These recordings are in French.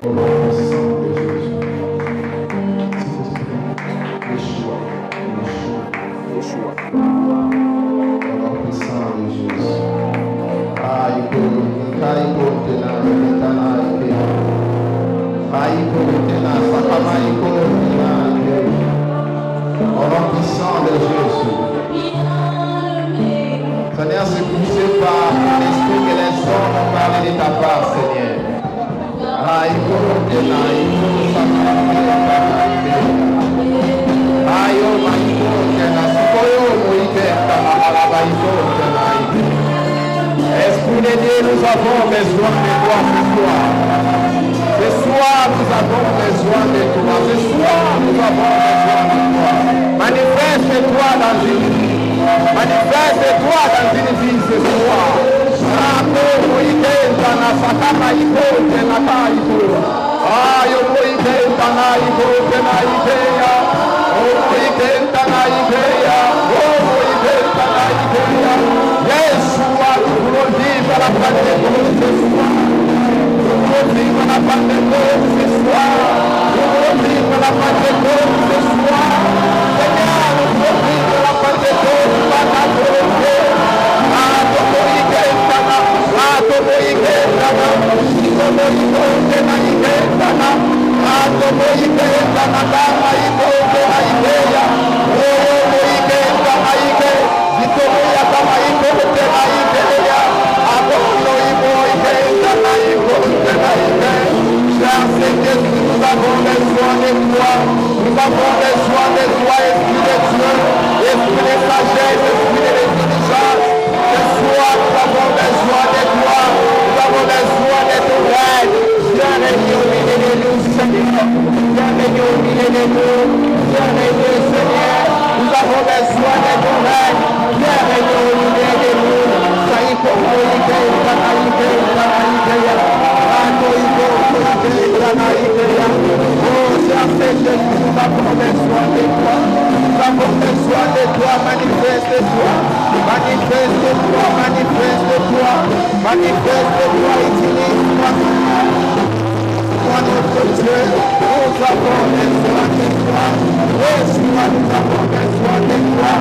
Au nom puissant de Jésus. Yeshua. Au nom puissant de Jésus. Au nom puissant de Jésus. Seigneur, c'est poussé par ton esprit que les hommes ont parlé de ta part, Seigneur. Esprit de Dieu, nous avons besoin de toi ce soir. Ce soir, nous avons besoin de toi. Ce soir, nous avons besoin de toi. Manifeste-toi dans une vie. Manifeste-toi dans une vie ce soir. Yeshua, nous voulons vivre la Pentecôte ce soir. Nous voulons vivre la Pentecôte ce soir. Nous voulons vivre la Pentecôte ce soir. Seigneur, nous voulons vivre la Pentecôte par ta volonté. Nous avons besoin de toi, Esprit de Dieu, Esprit de sagesse, Esprit de l'intelligence. Ce soir, nous avons besoin de toi, nous avons besoin de ton aide. Viens régner au milieu de nous, Seigneur. Viens régner au milieu de nous, viens régner, Seigneur. Nous avons besoin de ton aide. Viens régner au milieu de nous. Nous avons besoin de toi. Nous avons besoin de toi. Manifeste-toi. Manifeste-toi. Manifeste-toi. Manifeste-toi. Utilise-toi. Toi notre Dieu. Nous avons besoin de toi. Yeshua, nous avons besoin de toi.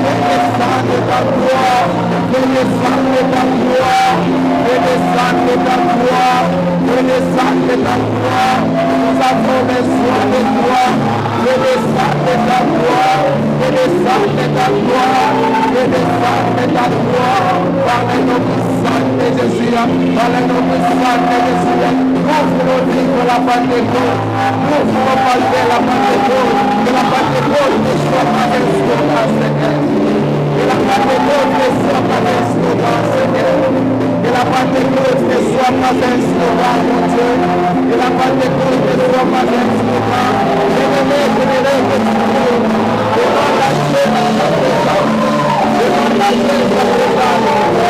Descends de ta gloire. Descends de ta gloire. Descends de ta gloire. Descends de ta gloire. Nous avons besoin de toi. Descends de ta gloire. Descends de ta gloire. Descends de ta gloire. Par le nom puissant de Jésus. Par le nom puissant de Jésus. Nous voulons vivre la Pentecôte. Nous voulons passer la Pentecôte. Que la Pentecôte ne soit pas un slogan, Seigneur. Que la Pentecôte ne soit pas un slogan, Seigneur. Que la Pentecôte ne soit pas un slogan, mon Dieu. Que la Pentecôte ne soit pas un slogan. Je ne que tu veux. Devant la chaîne de ta présence. Devant la chaîne de ta présence.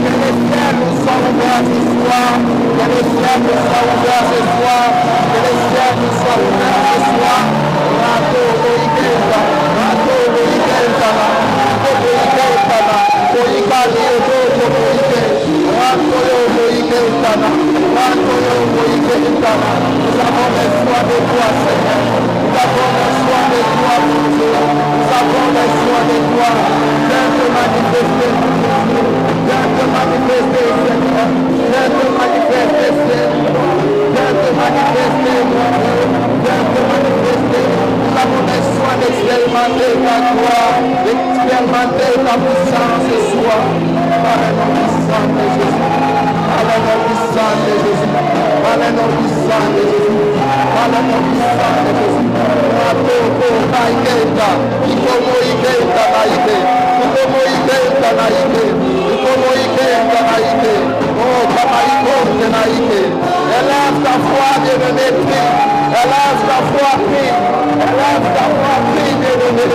Que les ciels nous soient ouverts ce soir. Que les ciels nous soient ouverts ce soir. Que les ciels nous soient ouverts ce soir. Rato Boïkenta, Rato Boïkenta, Rato Boïkenta, Boïkali Odo Boïke, Rato Boïkenta, Rato Boïkenta. Nous avons besoin de toi, Seigneur. Nous avons besoin de toi, mon Dieu. Nous avons besoin de toi. Viens te manifester, viens te manifester, Seigneur. Viens te manifester, Seigneur. Viens te manifester, mon Dieu. Viens te manifester. Nous avons besoin d'expérimenter ta gloire, d'expérimenter ta puissance ce soir. Par le nom puissant de Jésus. Par le nom puissant de Jésus. Par le nom puissant de Jésus. Par le nom puissant de Jésus. Ratoko Naiketa. Ikomo Iketa Naike. Ikomo Iketa Naike. Ikomo Iketa Naike. Oh, Kamaikote Naike. Élève ta foi, bien-aimé, prie. Élève ta foi, prie. Élève ta foi, prie, bien-aimé.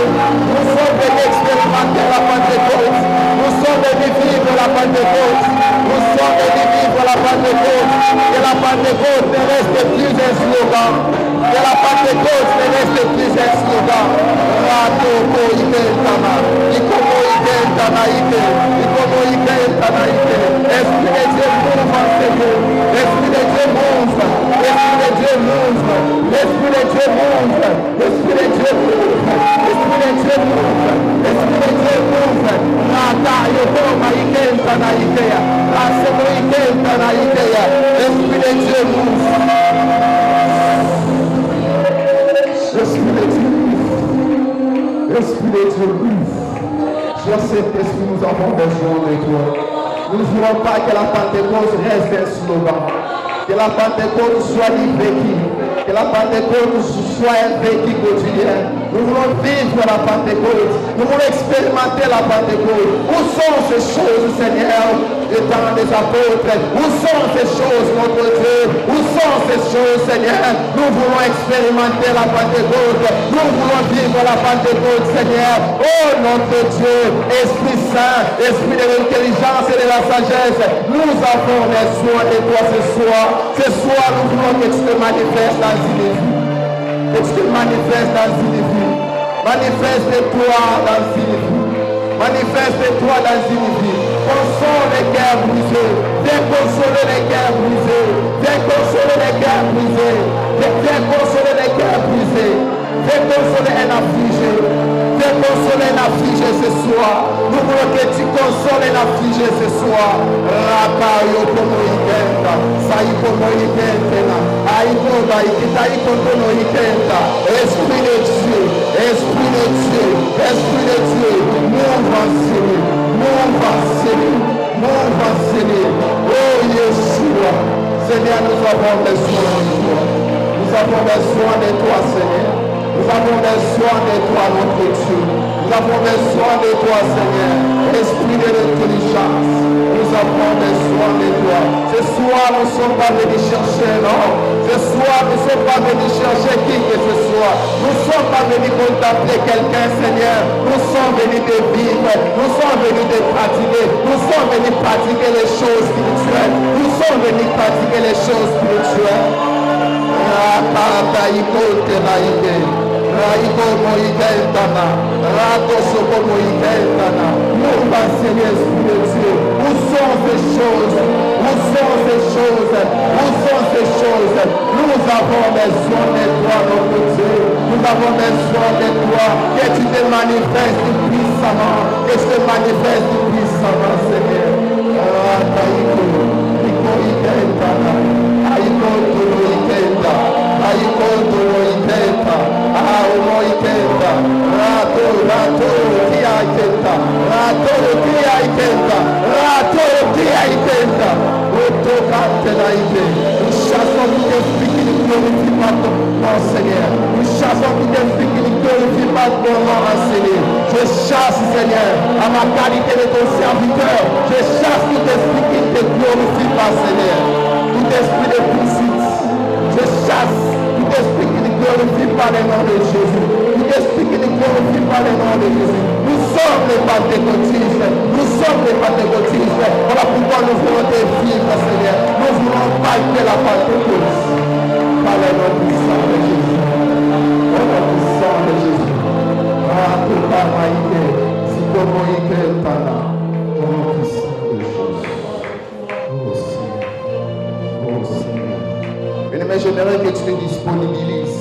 Nous sommes venus expérimenter la Pentecôte. Nous sommes venus vivre la Pentecôte. Nous sommes venus vivre la Pentecôte. Que la Pentecôte ne reste plus un slogan. Que la Pentecôte ne reste plus un slogan. Ratoko Ikentana. Ikomo Ikentana Ike. Ikomo Ikentana Ike. Esprit de Dieu move en Seigneur. Esprit de Dieu move. Esprit de Dieu move. Esprit de Dieu move. Esprit de Dieu move. Esprit de Dieu move. Esprit de Dieu move. Rata Yokoma Ikentana Ikea. Rasemo Ikentana Ikea. Esprit de Dieu move. Esprit de Dieu move. Esprit de Dieu move. Sur cet esprit, nous avons besoin de toi. Nous ne voulons pas que la Pentecôte reste un slogan. Que la Pentecôte soit du vécu. Que la Pentecôte soit un vécu quotidien. Nous voulons vivre la Pentecôte. Nous voulons expérimenter la Pentecôte. Où sont ces choses, Seigneur, du temps des apôtres? Où sont ces choses, notre Dieu? Où sont ces choses, Seigneur? Nous voulons expérimenter la Pentecôte. Nous voulons vivre la Pentecôte, Seigneur. Oh, notre Dieu, Esprit Saint, Esprit de l'intelligence et de la sagesse, nous avons besoin de toi ce soir. Ce soir, nous voulons que tu te manifestes dans une vie. Que tu te manifestes dans une vie. Manifeste-toi dans une vie. Manifeste-toi dans une vie. Console les cœurs brisés. Viens consoler les cœurs brisés. Viens consoler les cœurs brisés. Viens consoler les cœurs brisés. Viens consoler un affligé. Viens consoler un affligé ce soir. Nous voulons que tu consoles un affligé ce soir. Rakayo como ikenta. Saiko mo ikentena. Aiko da ikitaiko como ikenta. Esprit de Dieu. Esprit de Dieu. Esprit de Dieu. Move en Syrie. Move en Syrie. Move en Syrie. Oh Yeshua. Seigneur, nous avons besoin de toi. Nous avons besoin de toi, Seigneur. Nous avons besoin de toi, notre Dieu. Nous avons besoin de toi, Seigneur. Esprit de l'intelligence. Nous avons besoin de toi. Ce soir, nous ne sommes pas venus chercher l'homme. Ce soir, nous ne sommes pas venus chercher qui que ce soit. Nous ne sommes pas venus contempler quelqu'un, Seigneur. Nous sommes venus de vivre. Nous sommes venus de pratiquer. Nous sommes venus pratiquer les choses spirituelles. Nous sommes venus pratiquer les choses spirituelles. Raiko moïdentana, rato soko moïdentana. Nous va Seigneur Esprit de Dieu. Où sont ces choses? Où sont ces choses? Où sont ces choses? Nous avons besoin de toi, notre Dieu. Nous avons besoin de toi. Que tu te manifestes puissamment. Que tu te manifestes puissamment, Seigneur. Raiko, moïdentana. Aiko moïdentana. Aiko moïdentana. Moikenta, rato, kia ikenta, rato, kia ikenta, rato, kia ikenta, roto, kantena ike. Nous chassons tout esprit qui ne glorifie pas ton nom, Seigneur. Nous chassons tout esprit qui ne glorifie pas ton nom, Seigneur. Je chasse, Seigneur, à ma qualité de ton serviteur. Je chasse tout esprit qui ne te glorifie pas, Seigneur. Tout esprit de poursuite. Je chasse tout esprit qui ne glorifie pas le nom de Jésus. Tout Saint-Esprit qui nous glorifie par le nom de Jésus. Nous sommes les pentecôtistes. Nous sommes les pentecôtistes. Voilà pourquoi nous voulons te vivre, Seigneur. Nous voulons palper la Pentecôte. Par le nom puissant de Jésus. Au nom puissant de Jésus. Ah, tout par maïké. Si comme maïké le pana. Au nom puissant de Jésus. Oh Seigneur. Oh Seigneur. Mais j'aimerais que tu te disponibilises.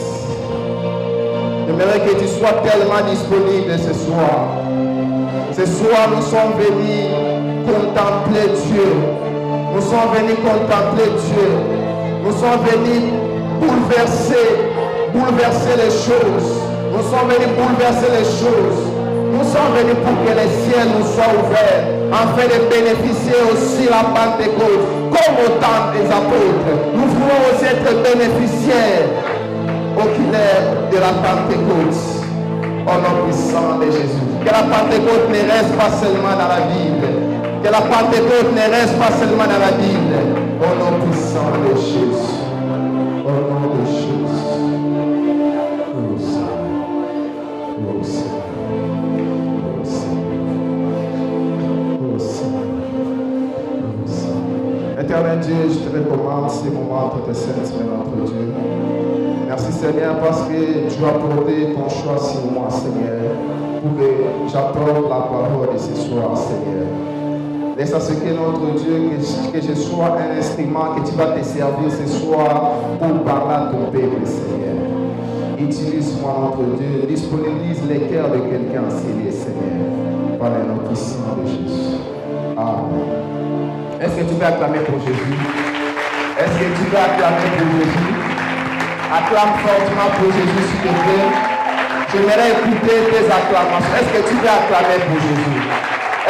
J'aimerais que tu sois tellement disponible ce soir. Ce soir, nous sommes venus contempler Dieu. Nous sommes venus contempler Dieu. Nous sommes venus bouleverser les choses. Nous sommes venus bouleverser les choses. Nous sommes venus pour que les ciels nous soient ouverts, afin de bénéficier aussi la Pentecôte, comme au temps des apôtres. Nous voulons aussi être bénéficiaires oculaires de la Pentecôte, au nom puissant de Jésus. Que la Pentecôte ne reste pas seulement dans la Bible. Que la Pentecôte ne reste pas seulement dans la Bible. Au nom puissant de Jésus. Au nom de Jésus. Oh Seigneur. Oh Seigneur. Oh Seigneur. Oh Seigneur. Éternel Dieu, je te recommande ces moments entre tes saintes mains, notre Dieu. Merci Seigneur parce que tu as porté ton choix sur moi, Seigneur, pour que j'apporte la parole de ce soir, Seigneur. Laisse à ce que notre Dieu, que je sois un instrument que tu vas te servir ce soir pour parler à ton peuple, Seigneur. Utilise-moi, notre Dieu, disponibilise les cœurs de quelqu'un, Seigneur, par le nom puissant de Jésus. Amen. Est-ce que tu veux acclamer pour Jésus? Est-ce que tu veux acclamer pour Jésus? Acclame fortement pour Jésus, s'il te plaît. J'aimerais écouter tes acclamations. Est-ce que tu veux acclamer pour Jésus?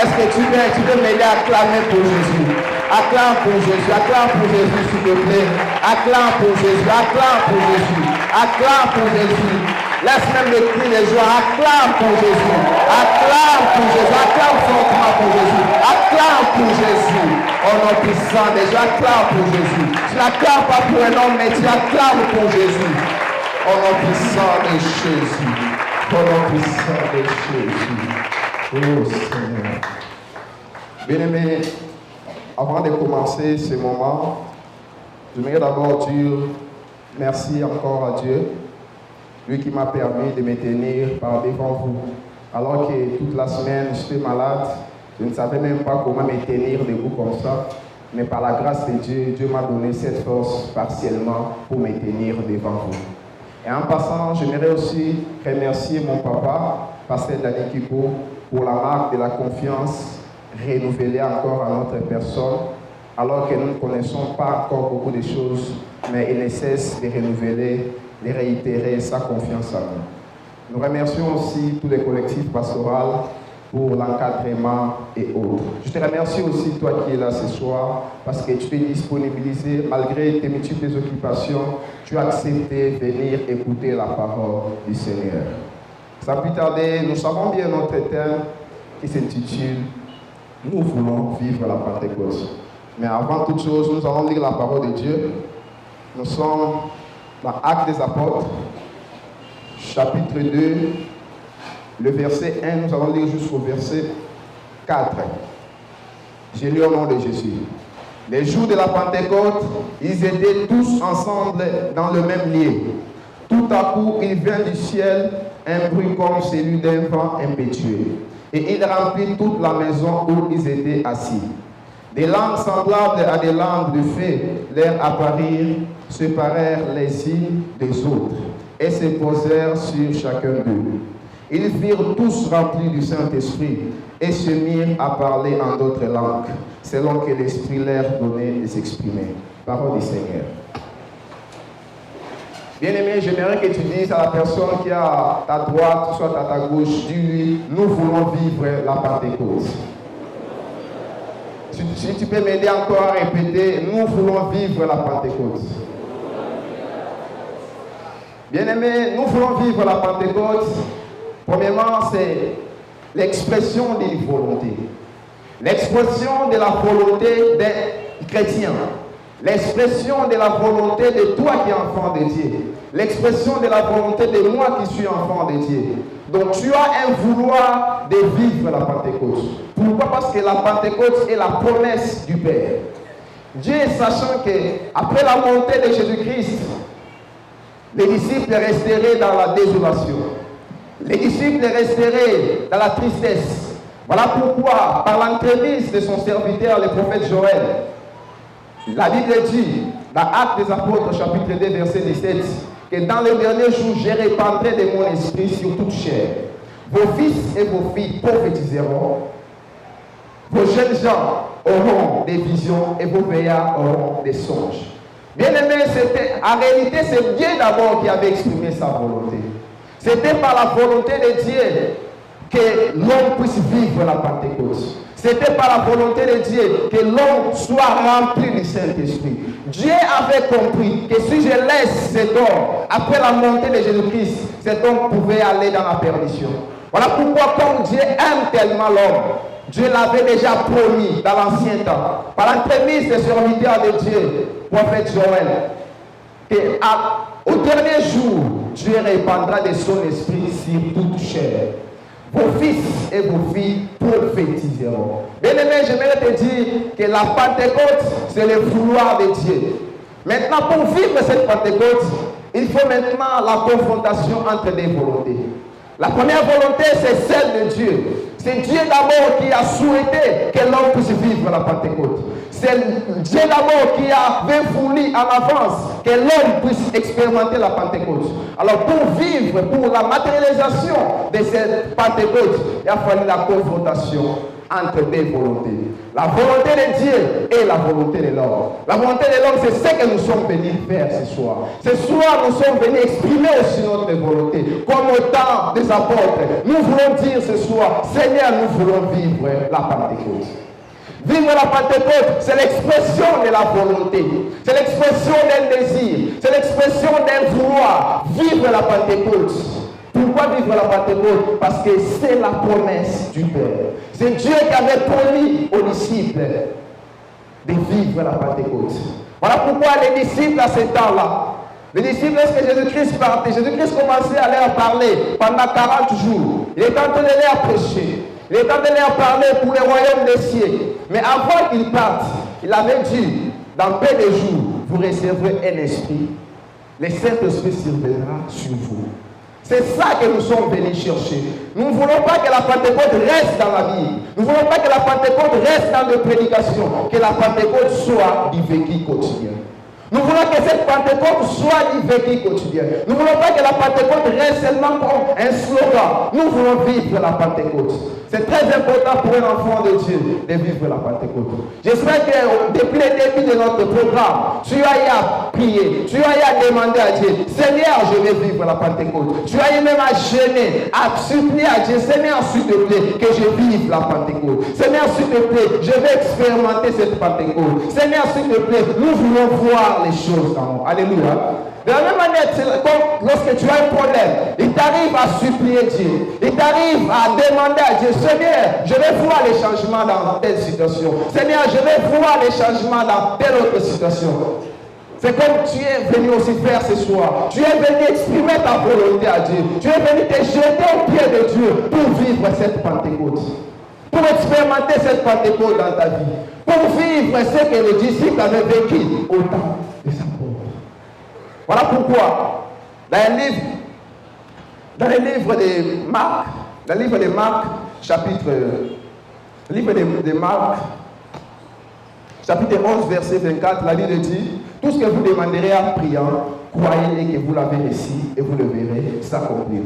Est-ce que tu veux m'aider à acclamer pour Jésus? Acclame pour Jésus, s'il te plaît. Acclame pour Jésus, acclame pour Jésus. Acclame pour Jésus. Laisse même le cri de joie. Acclame pour Jésus. Acclame pour Jésus. Acclame fortement pour Jésus. Acclame pour Jésus. Au nom puissant de Jésus. Acclame pour Jésus. Tu n'acclames pas pour un homme, mais tu acclames pour Jésus. Au nom puissant de Jésus. Au nom puissant de Jésus. Oh Seigneur. Bien-aimé, avant de commencer ce moment, j'aimerais d'abord dire merci encore à Dieu, lui qui m'a permis de me tenir par devant vous. Alors que toute la semaine, j'étais malade, je ne savais même pas comment me tenir debout comme ça. Mais par la grâce de Dieu, Dieu m'a donné cette force partiellement pour me tenir devant vous. Et en passant, j'aimerais aussi remercier mon papa, Pasteur Dani Kiko, pour la marque de la confiance renouvelée encore à notre personne, alors que nous ne connaissons pas encore beaucoup de choses, mais il ne cesse de renouveler, de réitérer sa confiance à nous. Nous remercions aussi tous les collectifs pastoraux pour l'encadrement et autres. Je te remercie aussi, toi qui es là ce soir, parce que tu t'es disponibilisé, malgré tes multiples occupations, tu as accepté de venir écouter la parole du Seigneur. Sans plus tarder, nous savons bien notre thème qui s'intitule « Nous voulons vivre la Pentecôte ». Mais avant toute chose, nous allons lire la parole de Dieu. Nous sommes dans Actes des Apôtres, chapitre 2, le verset 1, nous allons lire jusqu'au verset 4. J'ai lu au nom de Jésus. Les jours de la Pentecôte, ils étaient tous ensemble dans le même lieu. Tout à coup, il vient du ciel un bruit comme celui d'un vent impétueux. Et il remplit toute la maison où ils étaient assis. Des langues semblables à des langues de feu leur apparurent, séparèrent les unes des autres et se posèrent sur chacun d'eux. Ils virent tous remplis du Saint-Esprit et se mirent à parler en d'autres langues, selon que l'Esprit leur donnait de s'exprimer. Parole du Seigneur. Bien-aimé, j'aimerais que tu dises à la personne qui est à ta droite, soit à ta gauche, dis-lui, nous voulons vivre la Pentecôte. Si tu peux m'aider encore à répéter, nous voulons vivre la Pentecôte. Bien-aimé, nous voulons vivre la Pentecôte. Premièrement, c'est l'expression d'une volonté. L'expression de la volonté des chrétiens. l'expression de la volonté de toi qui es enfant de Dieu, l'expression de la volonté de moi qui suis enfant de Dieu. Donc tu as un vouloir de vivre la Pentecôte. Pourquoi? Parce que la Pentecôte est la promesse du Père. Dieu, sachant qu'après la montée de Jésus-Christ, les disciples resteraient dans la désolation. Les disciples resteraient dans la tristesse. Voilà pourquoi, par l'entremise de son serviteur, le prophète Joël, la Bible dit, dans Actes des Apôtres, chapitre 2, verset 17, que dans les derniers jours, je répandrai de mon esprit sur toute chair. Vos fils et vos filles prophétiseront. Vos jeunes gens auront des visions et vos veillards auront des songes. Bien aimé, en réalité, c'est Dieu d'abord qui avait exprimé sa volonté. C'était par la volonté de Dieu que l'homme puisse vivre la Pentecôte. C'était par la volonté de Dieu que l'homme soit rempli du Saint-Esprit. Dieu avait compris que si je laisse cet homme, après la montée de Jésus-Christ, cet homme pouvait aller dans la perdition. Voilà pourquoi, comme Dieu aime tellement l'homme, Dieu l'avait déjà promis dans l'ancien temps, par l'entremise des serviteurs de Dieu, prophète Joël, qu'au dernier jour, Dieu répandra de son esprit sur toute chair. Vos fils et vos filles prophétiseront. Bien-aimé, j'aimerais te dire que la Pentecôte, c'est le vouloir de Dieu. Maintenant, pour vivre cette Pentecôte, il faut maintenant la confrontation entre des volontés. La première volonté, c'est celle de Dieu. C'est Dieu d'abord qui a souhaité que l'homme puisse vivre la Pentecôte. C'est Dieu d'abord qui avait voulu en avance que l'homme puisse expérimenter la Pentecôte. Alors pour vivre, pour la matérialisation de cette Pentecôte, il a fallu la confrontation entre deux volontés. La volonté de Dieu et la volonté de l'homme. La volonté de l'homme, c'est ce que nous sommes venus faire ce soir. Ce soir, nous sommes venus exprimer aussi notre volonté. Comme au temps des apôtres, nous voulons dire ce soir, Seigneur, nous voulons vivre la Pentecôte. Vivre la Pentecôte, c'est l'expression de la volonté. C'est l'expression d'un désir. C'est l'expression d'un vouloir. Vivre la Pentecôte. Pourquoi vivre la Pentecôte? Parce que c'est la promesse du Père. C'est Dieu qui avait promis aux disciples de vivre la Pentecôte. Voilà pourquoi les disciples à ce temps-là, les disciples, lorsque Jésus-Christ partait, Jésus-Christ commençait à leur parler pendant 40 jours. Il était en train de leur prêcher. Il était en train de leur parler pour le royaume des cieux. Mais avant qu'il parte, il avait dit, dans peu de jours, vous recevrez un esprit. Le Saint-Esprit surviendra sur vous. C'est ça que nous sommes venus chercher. Nous ne voulons pas que la Pentecôte reste dans la Bible. Nous ne voulons pas que la Pentecôte reste dans les prédications. Que la Pentecôte soit du vécu quotidien. Nous voulons que cette Pentecôte soit du vécu quotidien. Nous ne voulons pas que la Pentecôte reste seulement comme un slogan. Nous voulons vivre la Pentecôte. C'est très important pour un enfant de Dieu de vivre la Pentecôte. J'espère que depuis le début de notre programme, tu as eu à prier, tu as eu à demander à Dieu, Seigneur, je vais vivre la Pentecôte. Tu as eu même à gêner, à supplier à Dieu, Seigneur, s'il te plaît, que je vive la Pentecôte. Seigneur, s'il te plaît, je vais expérimenter cette Pentecôte. Seigneur, s'il te plaît, nous voulons voir les choses en nous. Alléluia. De la même manière, comme lorsque tu as un problème, il t'arrive à supplier Dieu. Il t'arrive à demander à Dieu, Seigneur, je vais voir les changements dans telle situation. Seigneur, je vais voir les changements dans telle autre situation. C'est comme tu es venu aussi faire ce soir. Tu es venu exprimer ta volonté à Dieu. Tu es venu te jeter au pied de Dieu pour vivre cette Pentecôte. Pour expérimenter cette Pentecôte dans ta vie. Pour vivre ce que les disciples avaient vécu au temps des apôtres. Voilà pourquoi, dans le livre de Marc, chapitre 11, verset 24, la Bible dit, tout ce que vous demanderez en priant, croyez que vous l'avez reçu et vous le verrez s'accomplir.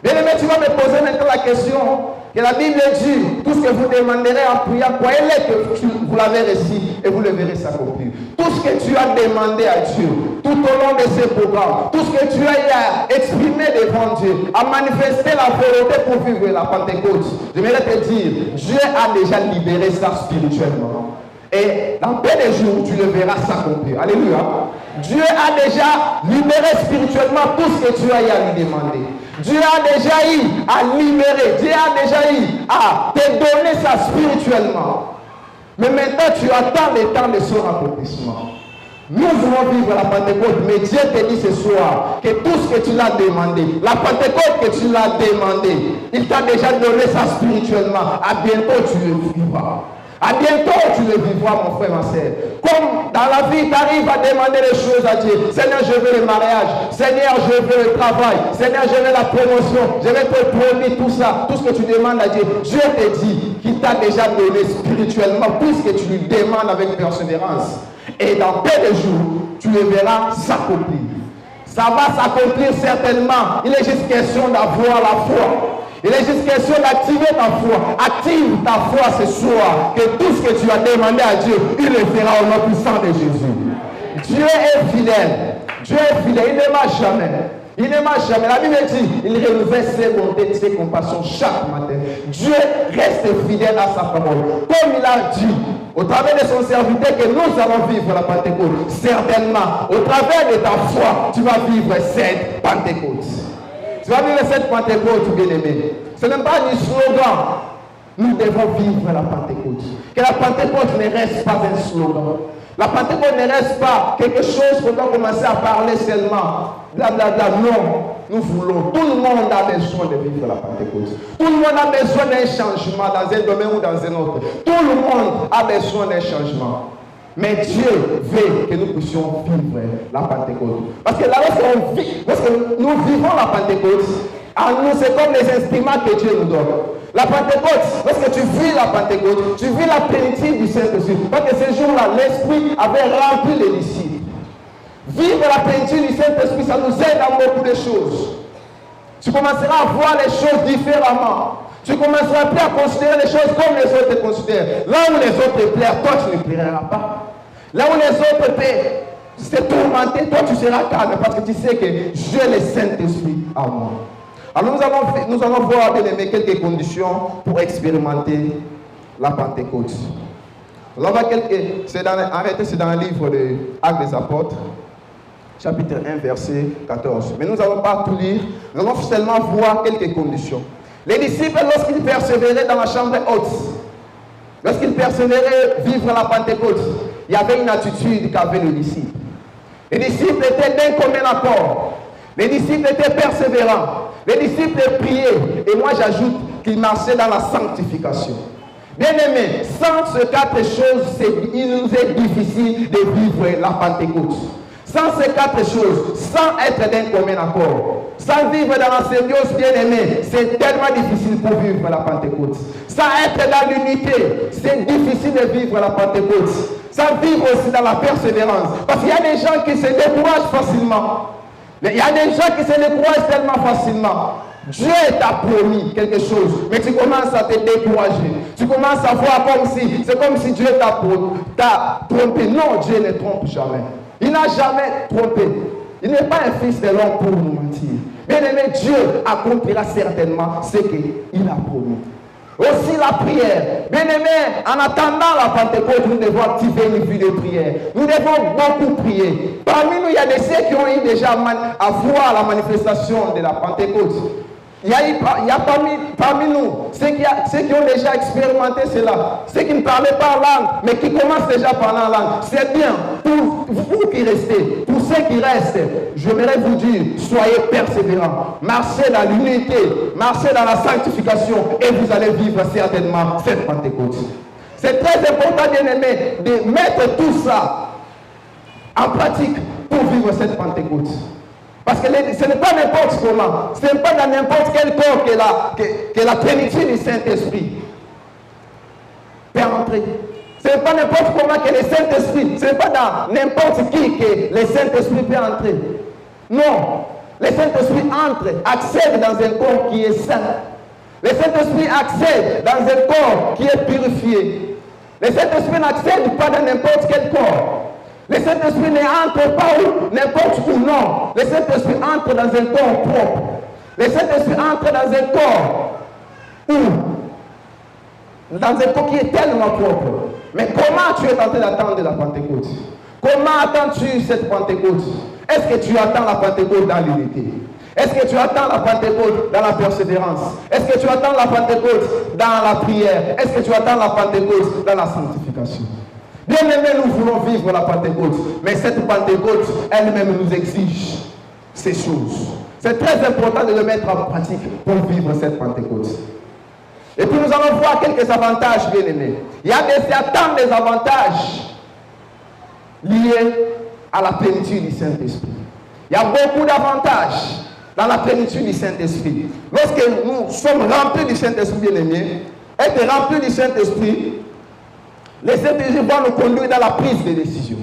Bien aimé, tu vas me poser maintenant la question que la Bible dit, tout ce que vous demanderez en priant, croyez que vous l'avez reçu et vous le verrez s'accomplir. Tout ce que tu as demandé à Dieu, tout au long de ce programme, tout ce que tu as exprimé devant Dieu, à manifester la volonté pour vivre la Pentecôte, j'aimerais te dire, Dieu a déjà libéré ça spirituellement. Et dans peu de jours, tu le verras s'accomplir. Alléluia. Dieu a déjà libéré spirituellement tout ce que tu as eu à lui demander. Dieu a déjà eu à libérer. Dieu a déjà eu à te donner ça spirituellement. Mais maintenant, tu attends le temps de son accomplissement. Nous voulons vivre la Pentecôte, mais Dieu te dit ce soir que tout ce que tu l'as demandé, la Pentecôte que tu l'as demandé, il t'a déjà donné ça spirituellement. À bientôt tu le vivras. À bientôt tu le vivras, mon frère, ma soeur. Comme dans la vie, tu arrives à demander les choses à Dieu. Seigneur, je veux le mariage. Seigneur, je veux le travail. Seigneur, je veux la promotion. Je veux te promettre tout ça. Tout ce que tu demandes à Dieu. Dieu te dit qu'il t'a déjà donné spirituellement, puisque tu lui demandes avec persévérance. Et dans peu de jours, tu le verras s'accomplir. Ça va s'accomplir certainement. Il est juste question d'avoir la foi. Il est juste question d'activer ta foi. Active ta foi ce soir. Que tout ce que tu as demandé à Dieu, il le fera au nom puissant de Jésus. Dieu est fidèle. Dieu est fidèle. Il ne marche jamais. Il ne marche jamais. La Bible dit, il renouvelle ses bontés, ses compassions chaque matin. Dieu reste fidèle à sa parole. Comme il a dit, au travers de son serviteur, que nous allons vivre la Pentecôte. Certainement, au travers de ta foi, tu vas vivre cette Pentecôte. Tu vas vivre cette Pentecôte, bien-aimé. Ce n'est pas un slogan. Nous devons vivre la Pentecôte. Que la Pentecôte ne reste pas un slogan. La Pentecôte ne reste pas quelque chose qu'on doit commencer à parler seulement. Blablabla. Non. Nous voulons. Tout le monde a besoin de vivre la Pentecôte. Tout le monde a besoin d'un changement dans un domaine ou dans un autre. Tout le monde a besoin d'un changement. Mais Dieu veut que nous puissions vivre la Pentecôte. Parce que là, lorsque nous vivons la Pentecôte, en nous, c'est comme les instruments que Dieu nous donne. La Pentecôte, lorsque tu vis la Pentecôte, tu vis la plénitude du Saint-Esprit. Parce que ce jour-là, l'Esprit avait rempli les disciples. Vivre la plénitude du Saint-Esprit, ça nous aide dans beaucoup de choses. Tu commenceras à voir les choses différemment. Tu commenceras plus à considérer les choses comme les autres te considèrent. Là où les autres te plairent, toi tu ne plairas pas. Là où les autres te tourmenter, toi tu seras calme parce que tu sais que j'ai le Saint-Esprit en moi. Alors nous allons voir, bien aimé, quelques conditions pour expérimenter la Pentecôte. Alors c'est dans le livre de Actes des Apôtres, chapitre 1, verset 14. Mais nous n'allons pas tout lire, nous allons seulement voir quelques conditions. Les disciples, lorsqu'ils persévéraient dans la chambre haute, lorsqu'ils persévéraient vivre la Pentecôte, il y avait une attitude qu'avaient les disciples. Les disciples étaient d'un commun accord. Les disciples étaient persévérants. Les disciples priaient. Et moi, j'ajoute qu'ils marchaient dans la sanctification. Bien aimé, sans ces quatre choses, il nous est difficile de vivre la Pentecôte. Sans ces quatre choses, sans être d'un commun accord, sans vivre dans la symbiose bien-aimée, c'est tellement difficile pour vivre la Pentecôte. Sans être dans l'unité, c'est difficile de vivre la Pentecôte. Sans vivre aussi dans la persévérance. Parce qu'il y a des gens qui se découragent facilement. Il y a des gens qui se découragent tellement facilement. Dieu t'a promis quelque chose, mais tu commences à te décourager. Tu commences à voir c'est comme si Dieu t'a trompé. Non, Dieu ne trompe jamais. Il n'a jamais trompé. Il n'est pas un fils de l'homme pour nous mentir. Bien aimé, Dieu accomplira certainement ce qu'il a promis. Aussi la prière. Bien aimé, en attendant la Pentecôte, nous devons activer une vie de prière. Nous devons beaucoup prier. Parmi nous, il y a des ceux qui ont eu déjà à voir la manifestation de la Pentecôte. Il y a parmi nous ceux qui ont déjà expérimenté cela, ceux qui ne parlaient pas langue, mais qui commencent déjà à parler en langue. C'est bien, pour vous qui restez, pour ceux qui restent, j'aimerais vous dire, soyez persévérants, marchez dans l'unité, marchez dans la sanctification et vous allez vivre certainement cette Pentecôte. C'est très important, bien aimé, de mettre tout ça en pratique pour vivre cette Pentecôte. Parce que ce n'est pas n'importe comment. Ce n'est pas dans n'importe quel corps que la plénitude du Saint-Esprit peut entrer. Ce n'est pas n'importe comment que le Saint-Esprit, ce n'est pas dans n'importe qui que le Saint-Esprit peut entrer. Non. Le Saint-Esprit entre, accède dans un corps qui est saint. Le Saint-Esprit accède dans un corps qui est purifié. Le Saint-Esprit n'accède pas dans n'importe quel corps. Le Saint-Esprit n'entre pas où, n'importe où, non. Le Saint-Esprit entre dans un corps propre. Le Saint-Esprit entre dans un corps où, dans un corps qui est tellement propre. Mais comment tu es en train d'attendre la Pentecôte? Comment attends-tu cette Pentecôte? Est-ce que tu attends la Pentecôte dans l'unité? Est-ce que tu attends la Pentecôte dans la persévérance? Est-ce que tu attends la Pentecôte dans la prière? Est-ce que tu attends la Pentecôte dans la sanctification? Bien aimé, nous voulons vivre la Pentecôte, mais cette Pentecôte elle-même nous exige ces choses. C'est très important de le mettre en pratique pour vivre cette Pentecôte. Et puis nous allons voir quelques avantages, bien aimés. Il y a des avantages liés à la plénitude du Saint-Esprit. Il y a beaucoup d'avantages dans la plénitude du Saint-Esprit. Lorsque nous sommes remplis du Saint-Esprit, bien aimés, être remplis du Saint-Esprit, le Saint-Esprit va nous conduire dans la prise de décision.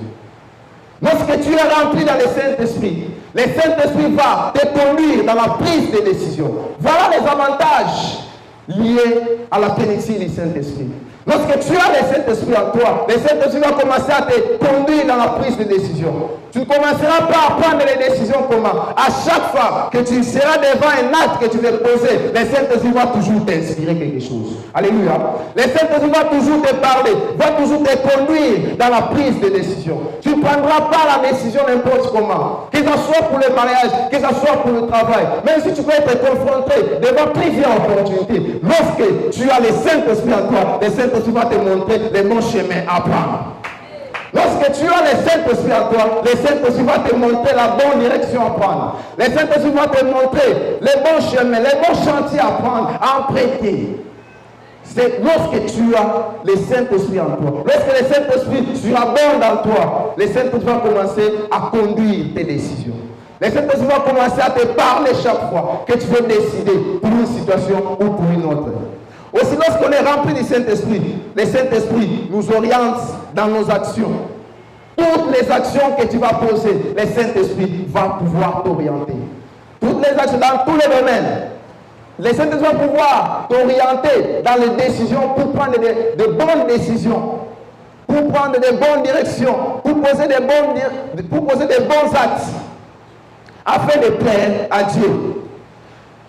Lorsque tu es rempli dans le Saint-Esprit, le Saint-Esprit va te conduire dans la prise de décision. Voilà les avantages liés à la plénitude du Saint-Esprit. Lorsque tu as le Saint-Esprit en toi, le Saint-Esprit va commencer à te conduire dans la prise de décision. Tu ne commenceras pas à prendre les décisions comment. À chaque fois que tu seras devant un acte que tu veux poser, le Saint-Esprit va toujours t'inspirer quelque chose. Alléluia. Le Saint-Esprit va toujours te parler, va toujours te conduire dans la prise de décision. Tu ne prendras pas la décision n'importe comment. Que ce soit pour le mariage, que ce soit pour le travail. Même si tu peux être confronté devant plusieurs opportunités, lorsque tu as le Saint-Esprit en toi, le Saint-Esprit va te montrer les bons chemins à prendre. Lorsque tu as le Saint-Esprit en toi, le Saint-Esprit va te montrer la bonne direction à prendre. Le Saint-Esprit va te montrer les bons chemins, les bons chantiers à prendre, à emprunter. C'est lorsque tu as le Saint-Esprit en toi. Lorsque le Saint-Esprit surabonde en toi, le Saint-Esprit va commencer à conduire tes décisions. Le Saint-Esprit va commencer à te parler chaque fois que tu veux décider pour une situation ou pour une autre. Aussi, lorsqu'on est rempli du Saint-Esprit, le Saint-Esprit nous oriente dans nos actions. Toutes les actions que tu vas poser, le Saint-Esprit va pouvoir t'orienter. Toutes les actions dans tous les domaines. Le Saint-Esprit va pouvoir t'orienter dans les décisions pour prendre de bonnes décisions, pour prendre de bonnes directions, pour poser des bons actes, afin de plaire à Dieu,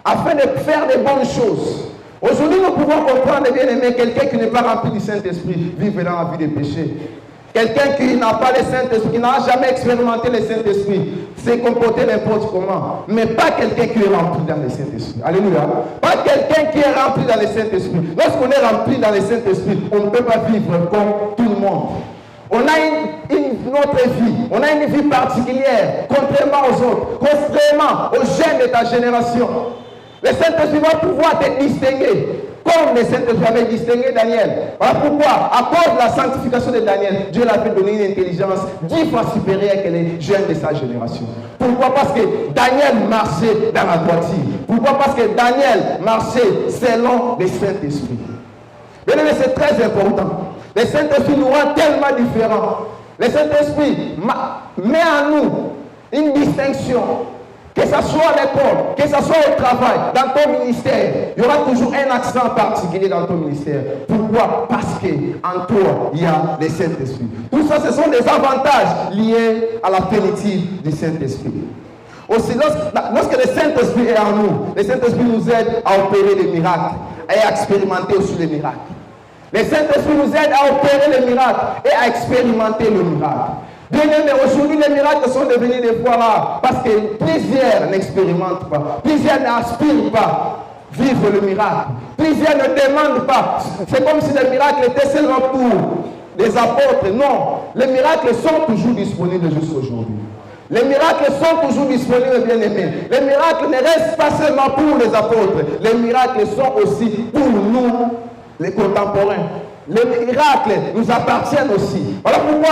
afin de faire de bonnes choses. Aujourd'hui, nous pouvons comprendre, bien aimé, quelqu'un qui n'est pas rempli du Saint-Esprit vivre dans la vie des péchés. Quelqu'un qui n'a pas le Saint-Esprit, qui n'a jamais expérimenté le Saint-Esprit, s'est comporté n'importe comment. Mais pas quelqu'un qui est rempli dans le Saint-Esprit. Alléluia. Pas quelqu'un qui est rempli dans le Saint-Esprit. Lorsqu'on est rempli dans le Saint-Esprit, on ne peut pas vivre comme tout le monde. On a une autre vie, on a une vie particulière, contrairement aux autres, contrairement aux jeunes de ta génération. Le Saint-Esprit va pouvoir te distinguer, comme le Saint-Esprit avait distingué Daniel. Voilà pourquoi, à cause de la sanctification de Daniel, Dieu l'a fait donner une intelligence 10 fois supérieure que les jeunes de sa génération. Pourquoi? Parce que Daniel marchait dans la droiture. Pourquoi? Parce que Daniel marchait selon le Saint-Esprit. Bien aimé, c'est très important. Le Saint-Esprit nous rend tellement différents. Le Saint-Esprit met en nous une distinction. Que ce soit à l'école, que ce soit au travail, dans ton ministère, il y aura toujours un accent particulier dans ton ministère. Pourquoi? Parce qu'en toi, il y a le Saint-Esprit. Tout ça, ce sont des avantages liés à la plénitude du Saint-Esprit. Aussi, lorsque le Saint-Esprit est en nous, le Saint-Esprit nous aide à opérer des miracles et à expérimenter aussi les miracles. Le Saint-Esprit nous aide à opérer les miracles et à expérimenter le miracle. Bien aimé, aujourd'hui les miracles sont devenus des fois rares parce que plusieurs n'expérimentent pas, plusieurs n'aspirent pas vivre le miracle, plusieurs ne demandent pas. C'est comme si les miracles étaient seulement pour les apôtres. Non, les miracles sont toujours disponibles jusqu'à aujourd'hui. Les miracles sont toujours disponibles, bien aimés. Les miracles ne restent pas seulement pour les apôtres, les miracles sont aussi pour nous, les contemporains. Les miracles nous appartiennent aussi. Voilà pourquoi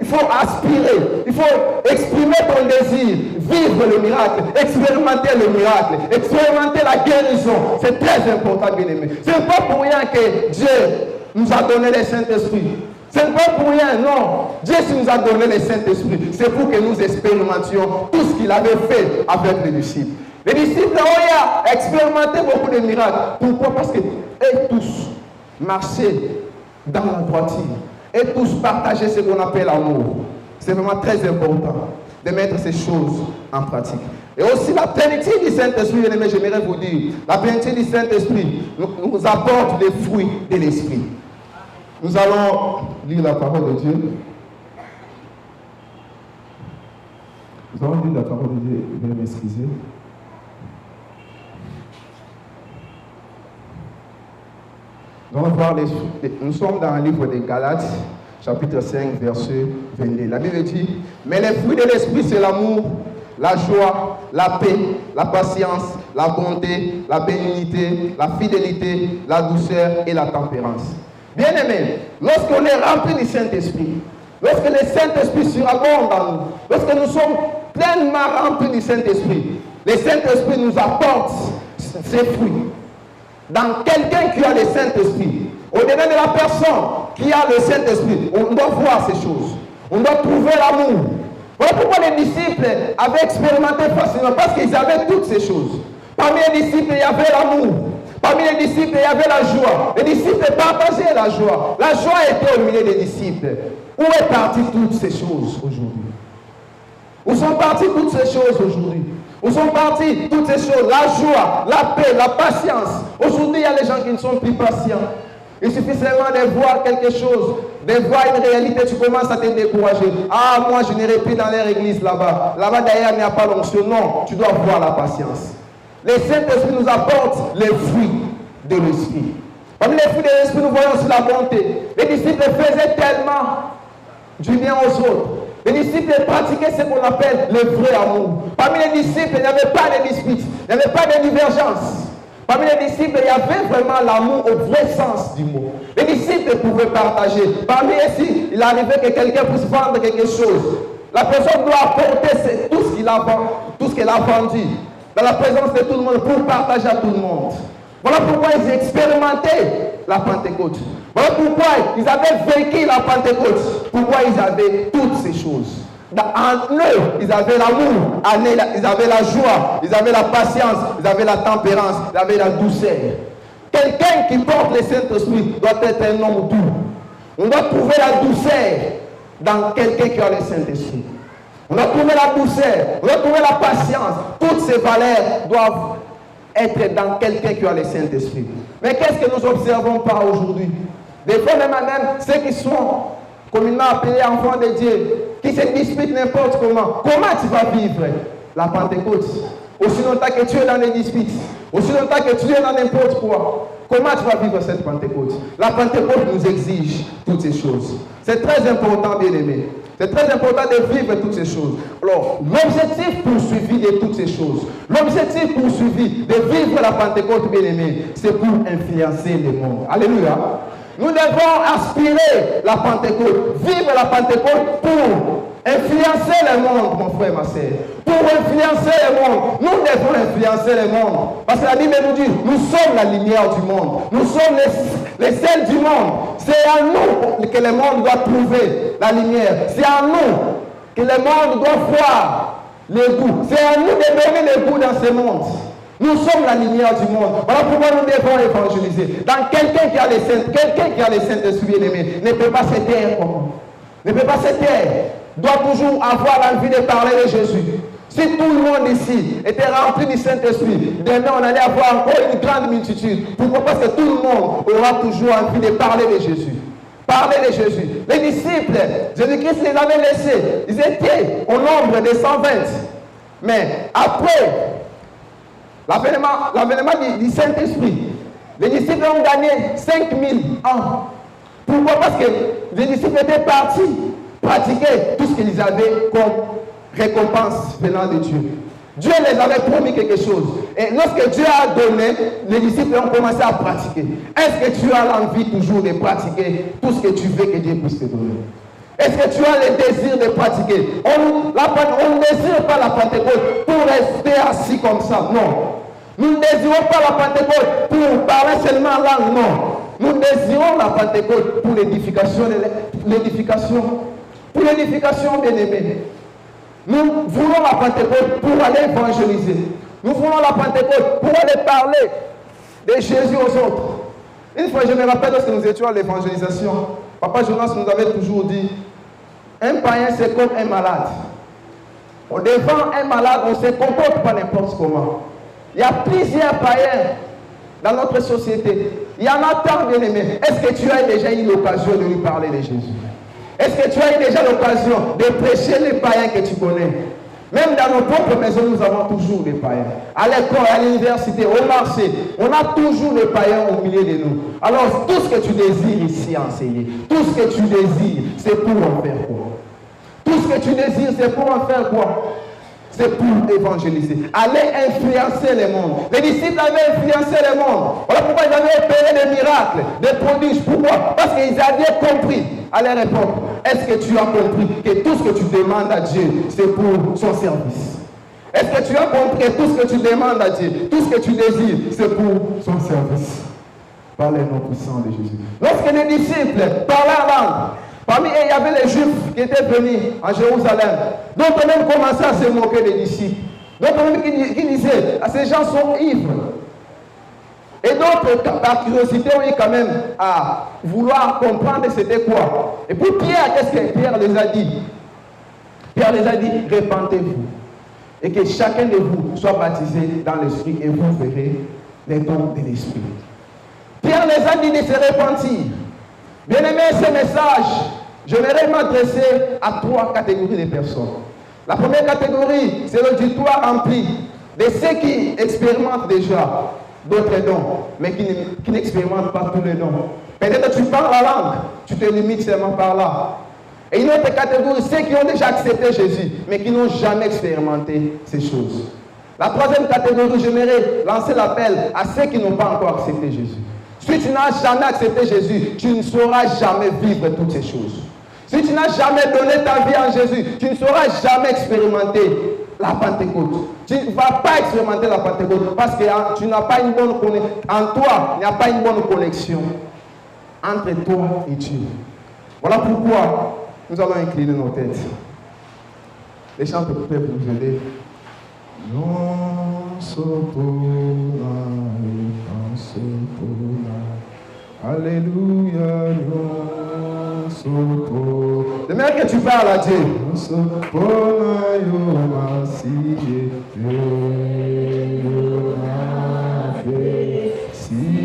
il faut aspirer, il faut exprimer ton désir, vivre le miracle, expérimenter le miracle, expérimenter la guérison. C'est très important, bien aimé. Ce n'est pas pour rien que Dieu nous a donné le Saint-Esprit. Ce n'est pas pour rien, non. Dieu nous a donné le Saint-Esprit. C'est pour que nous expérimentions tout ce qu'il avait fait avec les disciples. Les disciples ont expérimenté beaucoup de miracles. Pourquoi? Parce que eux tous marchaient dans la droiture et tous partageaient ce qu'on appelle l'amour. C'est vraiment très important de mettre ces choses en pratique. Et aussi la plénitude du Saint-Esprit, bien aimé, j'aimerais vous dire, la plénitude du Saint-Esprit nous apporte les fruits de l'Esprit. Nous allons lire la parole de Dieu. Nous allons lire la parole de Dieu, veuillez m'excuser. Nous allons voir nous sommes dans le livre des Galates, chapitre 5, verset 22. La Bible dit, mais les fruits de l'esprit, c'est l'amour, la joie, la paix, la patience, la bonté, la bénignité, la fidélité, la douceur et la tempérance. Bien-aimés, lorsqu'on est rempli du Saint-Esprit, lorsque le Saint-Esprit surabonde en nous, lorsque nous sommes pleinement remplis du Saint-Esprit, le Saint-Esprit nous apporte ses fruits. Dans quelqu'un qui a le Saint-Esprit, au-delà de la personne qui a le Saint-Esprit, on doit voir ces choses. On doit trouver l'amour. Voilà pourquoi les disciples avaient expérimenté facilement, parce qu'ils avaient toutes ces choses. Parmi les disciples, il y avait l'amour. Parmi les disciples, il y avait la joie. Les disciples partageaient la joie. La joie était au milieu des disciples. Où est partie toutes ces choses aujourd'hui? Où sont parties toutes ces choses aujourd'hui? Où sont parties toutes ces choses? La joie, la paix, la patience. Aujourd'hui, il y a des gens qui ne sont plus patients. Il suffit seulement de voir quelque chose, de voir une réalité, tu commences à te décourager. Ah, moi, je n'irai plus dans leur église là-bas. Là-bas, d'ailleurs, il n'y a pas l'onction. Non, tu dois voir la patience. Le Saint-Esprit nous apporte les fruits de l'Esprit. Parmi les fruits de l'Esprit, nous voyons aussi la bonté. Les disciples faisaient tellement du bien aux autres. Les disciples pratiquaient ce qu'on appelle le vrai amour. Parmi les disciples, il n'y avait pas de disputes, il n'y avait pas de divergences. Parmi les disciples, il y avait vraiment l'amour au vrai sens du mot. Les disciples pouvaient partager. Parmi eux, il arrivait que quelqu'un puisse vendre quelque chose. La personne doit apporter tout ce qu'elle a vendu dans la présence de tout le monde pour partager à tout le monde. Voilà pourquoi ils expérimentaient la Pentecôte. Voilà pourquoi ils avaient vécu la Pentecôte. Pourquoi ils avaient toutes ces choses. En eux, ils avaient l'amour, ils avaient la joie, ils avaient la patience, ils avaient la tempérance, ils avaient la douceur. Quelqu'un qui porte le Saint-Esprit doit être un homme doux. On doit trouver la douceur dans quelqu'un qui a le Saint-Esprit. On doit trouver la douceur, on doit trouver la patience. Toutes ces valeurs doivent être dans quelqu'un qui a le Saint-Esprit. Mais qu'est-ce que nous observons pas aujourd'hui? Des fois même ceux qui sont communément appelés enfants de Dieu, qui se disputent n'importe comment. Comment tu vas vivre la Pentecôte? Aussi longtemps que tu es dans les disputes, aussi longtemps que tu es dans n'importe quoi. Comment tu vas vivre cette Pentecôte? La Pentecôte nous exige toutes ces choses. C'est très important, bien aimé. C'est très important de vivre toutes ces choses. Alors, l'objectif poursuivi de toutes ces choses, l'objectif poursuivi de vivre la Pentecôte, bien aimé, c'est pour influencer le monde. Alléluia. Nous devons aspirer la Pentecôte, vivre la Pentecôte pour influencer le monde, mon frère, ma soeur. Pour influencer le monde, nous devons influencer le monde. Parce que la Bible nous dit, nous sommes la lumière du monde. Nous sommes les sels du monde. C'est à nous que le monde doit trouver la lumière. C'est à nous que le monde doit voir le goût. C'est à nous de donner le goût dans ce monde. Nous sommes la lumière du monde. Voilà pourquoi nous devons évangéliser. Dans quelqu'un qui a les Saint-Esprit bien-aimé, ne peut pas se taire. Ne peut pas se taire. Doit toujours avoir l'envie de parler de Jésus. Si tout le monde ici était rempli du Saint-Esprit, demain on allait avoir encore une grande multitude. Pourquoi? Parce que tout le monde aura toujours envie de parler de Jésus. Parler de Jésus. Les disciples, Jésus-Christ les avait laissés. Ils étaient au nombre de 120. Mais après l'avènement du Saint-Esprit, les disciples ont gagné 5000 ans. Pourquoi? Parce que les disciples étaient partis pratiquer tout ce qu'ils avaient comme récompense venant de Dieu. Dieu les avait promis quelque chose. Et lorsque Dieu a donné, les disciples ont commencé à pratiquer. Est-ce que tu as l'envie toujours de pratiquer tout ce que tu veux que Dieu puisse te donner? Est-ce que tu as le désir de pratiquer? On ne désire pas la Pentecôte pour rester assis comme ça. Non. Nous ne désirons pas la Pentecôte pour parler seulement en langue. Non. Nous désirons la Pentecôte pour l'édification. Pour l'édification, bien-aimée. Nous voulons la Pentecôte pour aller évangéliser. Nous voulons la Pentecôte pour aller parler de Jésus aux autres. Une fois, je me rappelle lorsque nous étions à l'évangélisation, Papa Jonas nous avait toujours dit, un païen c'est comme un malade. Devant un malade, on ne se comporte pas n'importe comment. Il y a plusieurs païens dans notre société. Il y en a tant, bien-aimés. Est-ce que tu as déjà eu l'occasion de lui parler de Jésus? Est-ce que tu as eu déjà l'occasion de prêcher les païens que tu connais? Même dans nos propres maisons, nous avons toujours des païens. À l'école, à l'université, au marché, on a toujours des païens au milieu de nous. Alors, tout ce que tu désires ici enseigner, tout ce que tu désires, c'est pour en faire quoi? Tout ce que tu désires, c'est pour en faire quoi? C'est pour évangéliser. Aller influencer le monde. Les disciples avaient influencé le monde. Voilà pourquoi ils avaient opéré des miracles, des prodiges. Pourquoi? Parce qu'ils avaient compris à leur époque. Est-ce que tu as compris que tout ce que tu demandes à Dieu, c'est pour son service? Est-ce que tu as compris que tout ce que tu demandes à Dieu, tout ce que tu désires, c'est pour son service? Par le nom puissant de Jésus. Lorsque les disciples parlaient en langue, parmi eux, il y avait les Juifs qui étaient venus à Jérusalem. D'autres même commençaient à se moquer des disciples. D'autres même qui disaient, ces gens sont ivres. Et d'autres, par curiosité, oui, quand même, à vouloir comprendre c'était quoi. Et puis Pierre, qu'est-ce que Pierre les a dit? Pierre les a dit, répentez-vous. Et que chacun de vous soit baptisé dans l'esprit et vous verrez les dons de l'esprit. Pierre les a dit de se repentir. Bien-aimé, ce message, j'aimerais m'adresser à 3 catégories de personnes. La première catégorie, c'est l'auditoire rempli de ceux qui expérimentent déjà d'autres dons, mais qui n'expérimentent pas tous les dons. Peut-être que tu parles la langue, tu te limites seulement par là. Et une autre catégorie, ceux qui ont déjà accepté Jésus, mais qui n'ont jamais expérimenté ces choses. La troisième catégorie, j'aimerais lancer l'appel à ceux qui n'ont pas encore accepté Jésus. Si tu n'as jamais accepté Jésus, tu ne sauras jamais vivre toutes ces choses. Si tu n'as jamais donné ta vie à Jésus, tu ne sauras jamais expérimenter la Pentecôte. Tu ne vas pas expérimenter la Pentecôte parce que tu n'as pas une bonne connexion. En toi, il n'y a pas une bonne connexion entre toi et Dieu. Voilà pourquoi nous allons incliner nos têtes. Les chants peuvent nous aider. Non sopona, non sopona, alléluia, non sopona. De même que tu parles à Dieu. Non sopona, yo masiye, yo mafe, si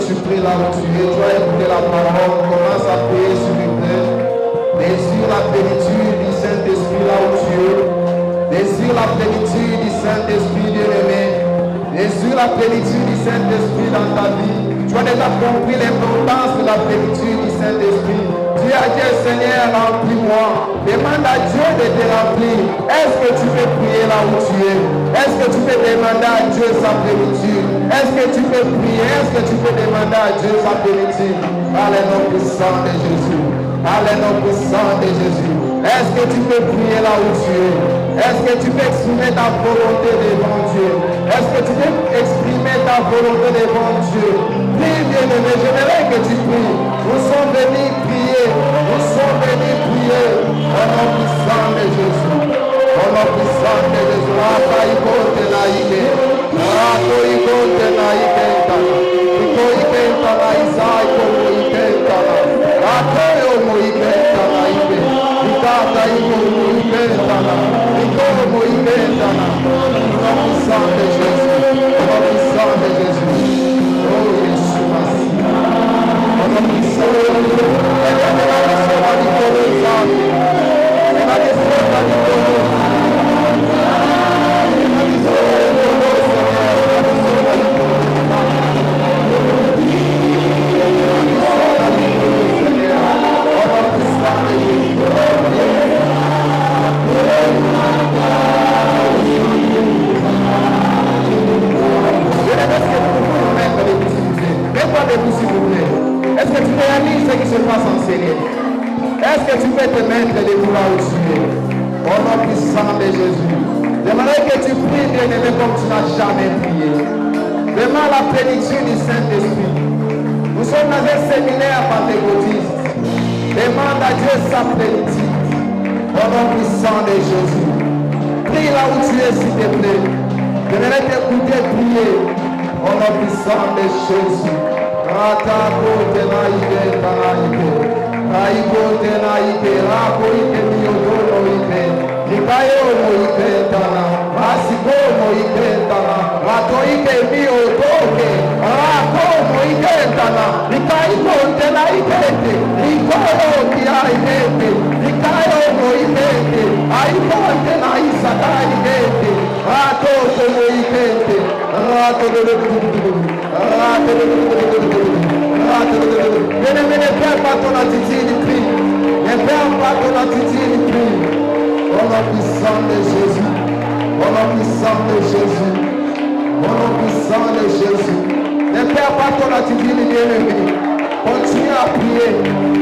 tu pries là où tu es. Tu as écouté la parole. Commence à prier s'il vous plaît. Désire la plénitude du Saint-Esprit là où tu es. Désire la plénitude du Saint-Esprit bien-aimé. Désire la plénitude du Saint-Esprit dans ta vie. Tu as déjà compris l'importance de la plénitude du Saint-Esprit. Dis à Dieu, Seigneur, remplis-moi. Demande à Dieu de te remplir. Est-ce que tu peux prier là où tu es? Est-ce que tu peux demander à Dieu sa plénitude? Est-ce que tu peux prier? Est-ce que tu peux demander à Dieu sa plénitude? Allez, nom puissant de Jésus. Allez, nom puissant de Jésus. Est-ce que tu peux prier là où tu es? Est-ce que tu peux exprimer ta volonté devant Dieu? Est-ce que tu peux exprimer ta volonté devant Dieu? Prie, bien-aimé, j'aimerais que tu pries. Nous sommes venus prier. Nous sommes venus prier. Au nom puissant de Jésus. Au nom puissant de Jésus. Rakaïkote naïke. Rakoïkote naïke. Ikoïke naïsaïko moïke. Rakoyo moïke naïke. Ikataïko moïke naïke. Iko moïke naïke. Au nom puissant de Jésus. Au nom puissant de Jésus. Oh Jésus, merci. Au nom puissant de Jésus. Est-ce que tu réalises ce qui se passe en Seigneur? Est-ce que tu peux te mettre debout là où tu es? Au nom puissant de Jésus. J'aimerais que tu pries, bien-aimé, comme tu n'as jamais prié. Demande la plénitude du Saint-Esprit. Nous sommes dans un séminaire pentecôtiste. Demande à Dieu sa plénitude. Au nom puissant de Jésus. Prie là où tu es, s'il te plaît. J'aimerais t'écouter prier. Au nom puissant de Jésus. Ratakote naïke tanaïke. Raïkote naïke. Rakoïke miyoto moïke. Nikayo moïke tana. Rasiko moïke tana. Ratoïke miyotoke. Rako moïke tana. Nikayo tenaïke. Nikayo kiaïke. Nikayo moïke. Aïko tenaïsa taïke. Rato moïke. Rato Bien-aimé, ne perds pas ton attitude de cri. Ne perds pas ton attitude de cri. Au nom puissant de Jésus. Au nom puissant de Jésus. Au nom puissant de Jésus. Ne perds pas ton attitude de bien-aimé. Continue à prier.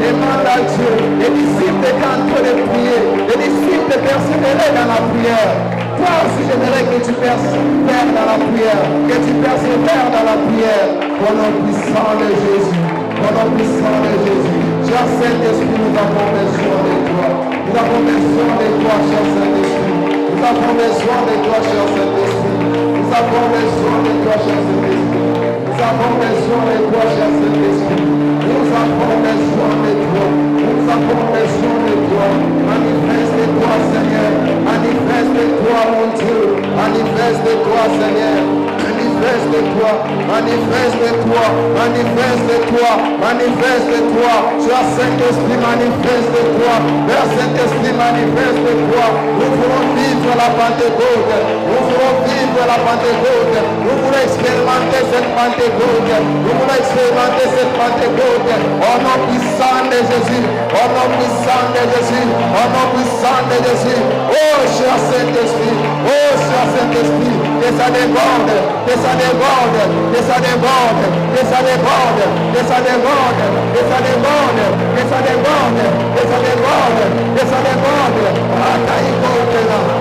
Demande à Dieu. Les disciples étaient en train de prier. Les disciples persévéraient dans la prière. Toi aussi, j'aimerais que tu persévères dans la prière. Que tu persévères dans la prière. Au nom puissant de Jésus. Au nom puissant de Jésus. Cher Saint-Esprit, nous avons besoin de toi. Nous avons besoin de toi, cher Saint-Esprit. Nous avons besoin de toi, cher Saint-Esprit. Nous avons besoin de toi, cher Saint-Esprit. Nous avons besoin de toi, cher Saint-Esprit. Nous avons besoin de toi. Nous avons besoin de toi. Manifeste-toi, Seigneur. Manifeste-toi, mon Dieu. Manifeste-toi, Seigneur. Manifeste-toi. Manifeste-toi. Manifeste-toi. Manifeste-toi. Cher Saint-Esprit, manifeste-toi. Père Saint-Esprit, manifeste-toi. Nous voulons vivre la Pentecôte. Nous voulons vivre la Pentecôte. Nous voulons expérimenter cette Pentecôte. Nous voulons expérimenter cette Pentecôte. Au nom puissant de Jésus. Au nom puissant de Jésus. Au nom puissant de Jésus. Oh, cher Saint-Esprit. Oh, cher Saint-Esprit. Que ça déborde. Que ça déborde. Que ça déborde. Que ça déborde. Que ça déborde. Que ça déborde. Que ça déborde. Que ça déborde. Que ça déborde.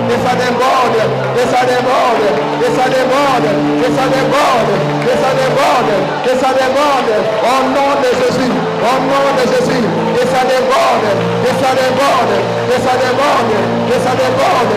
Que ça déborde. Que ça déborde. Que ça déborde. Que ça déborde. Que ça déborde. Que ça déborde. Au nom de Jésus. Au nom de Jésus. Que ça déborde. Que ça déborde. Que ça déborde. Que ça déborde.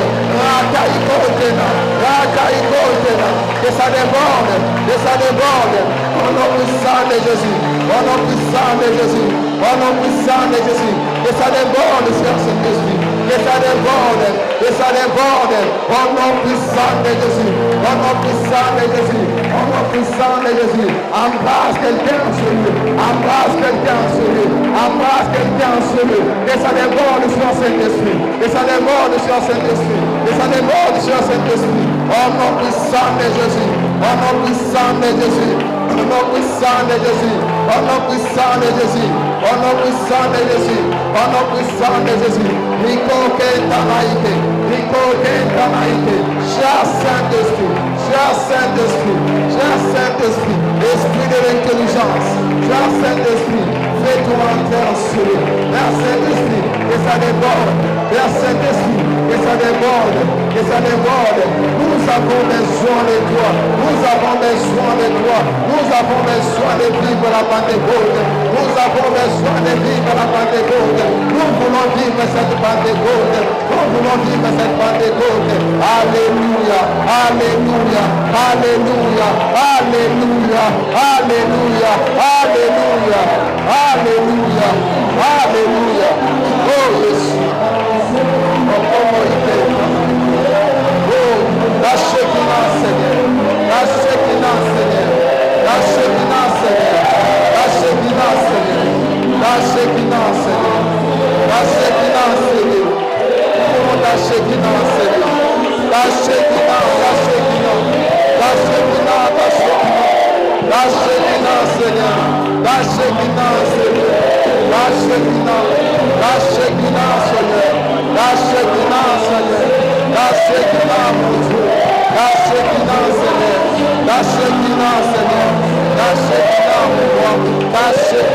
Que ça déborde. Que ça déborde. Au nom puissant de Jésus. Au nom puissant de Jésus. Au nom puissant de Jésus. Que ça déborde, Seigneur Saint-Esprit. Que que ça déborde, que ça déborde. Au nom puissant de Jésus, au nom puissant de Jésus, au nom puissant de Jésus. Embrasse quelqu'un sur lui, embrasse quelqu'un sur lui, embrasse quelqu'un sur lui. Que ça déborde sur Saint-Esprit, que ça déborde sur Saint-Esprit, que ça déborde sur Saint-Esprit. Au nom puissant de Jésus, au nom puissant de Jésus, au nom puissant de Jésus, au nom puissant de Jésus, au nom puissant de Jésus, au nom puissant de Jésus. Nico Kentanaïke, Nico Kentanaïke, cher Saint-Esprit, cher Saint-Esprit, cher Saint-Esprit, Esprit de l'intelligence, cher Saint-Esprit, fais-toi entrer en celui. Père Saint-Esprit, que ça déborde, Père Saint-Esprit, que ça déborde, que ça déborde. Nous avons besoin de toi, nous avons besoin de toi, nous avons besoin de vivre la Pentecôte, nous avons besoin de vivre la Pentecôte, nous voulons vivre cette Pentecôte, nous voulons vivre cette Pentecôte. Alléluia, Alléluia, Alléluia, Alléluia, Alléluia, Alléluia, Alléluia, Alléluia. Oh Jésus, la Shekinah Seigneur, la Shekinah Seigneur, la Shekinah Seigneur, la Shekinah Seigneur, la Shekinah Seigneur, la Shekinah Seigneur, la Shekinah Seigneur, la Shekinah, la Shekinah, la Shekinah, la Shekinah, la Shekinah Seigneur, la Shekinah Seigneur, la Shekinah, la Shekinah Seigneur, la Shekinah Seigneur, la Shekinah mon Dieu, la Shekinah Seigneur, la Shekinah Seigneur, la Shekinah mon roi, la Shekinah